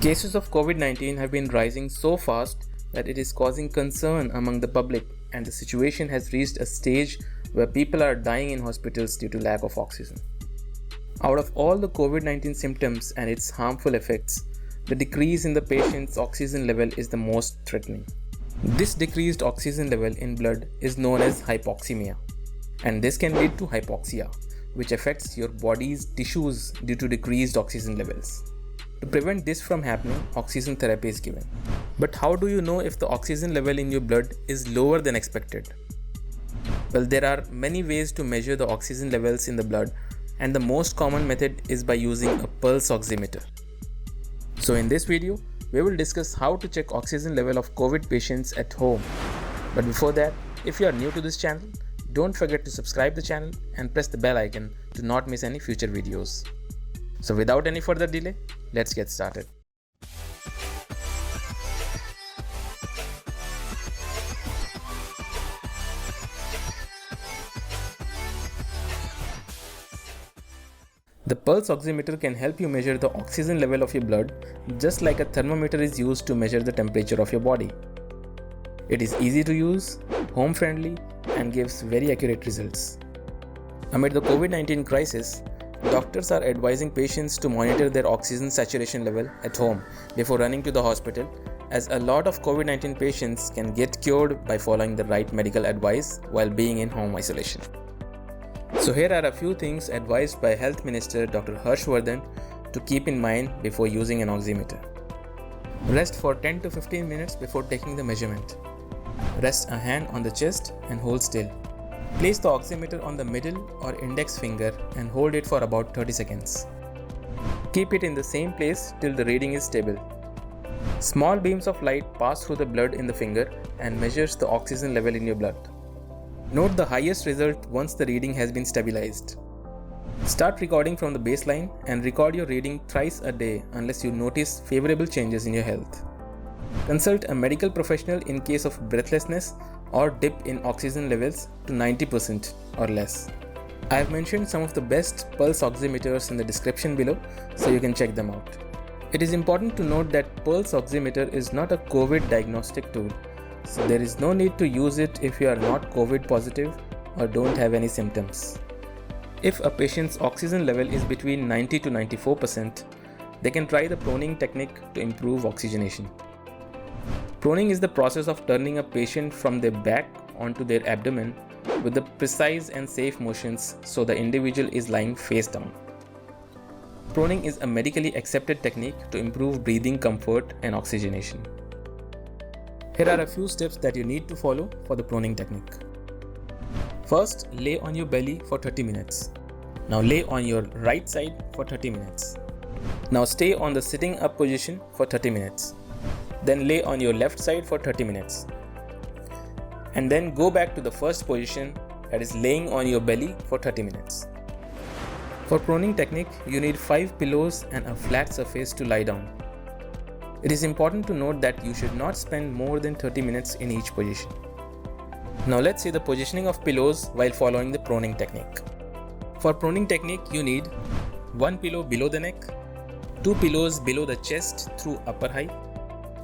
Cases of COVID-19 have been rising so fast that it is causing concern among the public, and the situation has reached a stage where people are dying in hospitals due to lack of oxygen. Out of all the COVID-19 symptoms and its harmful effects, the decrease in the patient's oxygen level is the most threatening. This decreased oxygen level in blood is known as hypoxemia, and this can lead to hypoxia, which affects your body's tissues due to decreased oxygen levels. To prevent this from happening, oxygen therapy is given. But how do you know if the oxygen level in your blood is lower than expected? Well, there are many ways to measure the oxygen levels in the blood, and the most common method is by using a pulse oximeter. So in this video, we will discuss how to check oxygen level of COVID patients at home. But before that, if you are new to this channel, don't forget to subscribe the channel and press the bell icon to not miss any future videos. So without any further delay, let's get started. The pulse oximeter can help you measure the oxygen level of your blood, just like a thermometer is used to measure the temperature of your body. It is easy to use, home friendly, and gives very accurate results. Amid the COVID-19 crisis, doctors are advising patients to monitor their oxygen saturation level at home before running to the hospital, as a lot of COVID-19 patients can get cured by following the right medical advice while being in home isolation. So here are a few things advised by Health Minister Dr. Harsh Vardhan to keep in mind before using an oximeter. Rest for 10 to 15 minutes before taking the measurement. Rest a hand on the chest and hold still. Place the oximeter on the middle or index finger and hold it for about 30 seconds. Keep it in the same place till the reading is stable. Small beams of light pass through the blood in the finger and measures the oxygen level in your blood. Note the highest result once the reading has been stabilized. Start recording from the baseline and record your reading thrice a day unless you notice favorable changes in your health. Consult a medical professional in case of breathlessness or dip in oxygen levels to 90% or less. I have mentioned some of the best pulse oximeters in the description below, so you can check them out. It is important to note that pulse oximeter is not a COVID diagnostic tool, so there is no need to use it if you are not COVID positive or don't have any symptoms. If a patient's oxygen level is between 90 to 94%, they can try the proning technique to improve oxygenation. Proning is the process of turning a patient from their back onto their abdomen with the precise and safe motions so the individual is lying face down. Proning is a medically accepted technique to improve breathing comfort and oxygenation. Here are a few steps that you need to follow for the proning technique. First, lay on your belly for 30 minutes. Now lay on your right side for 30 minutes. Now stay on the sitting up position for 30 minutes. Then lay on your left side for 30 minutes. And then go back to the first position, that is laying on your belly for 30 minutes. For proning technique, you need 5 pillows and a flat surface to lie down. It is important to note that you should not spend more than 30 minutes in each position. Now let's see the positioning of pillows while following the proning technique. For proning technique, you need 1 pillow below the neck, 2 pillows below the chest through upper thigh,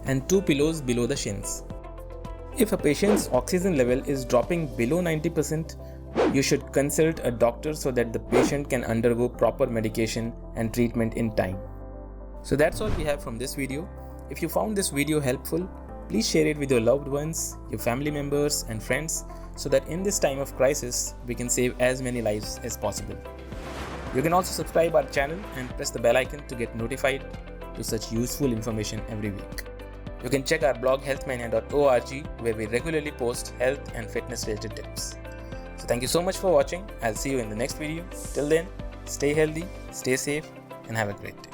and 2 pillows below the shins. If a patient's oxygen level is dropping below 90%, you should consult a doctor so that the patient can undergo proper medication and treatment in time. So that's all we have from this video. If you found this video helpful, please share it with your loved ones, your family members and friends, so that in this time of crisis, we can save as many lives as possible. You can also subscribe our channel and press the bell icon to get notified to such useful information every week. You can check our blog healthmania.org, where we regularly post health and fitness related tips. So thank you so much for watching. I'll see you in the next video. Till then, stay healthy, stay safe, and have a great day.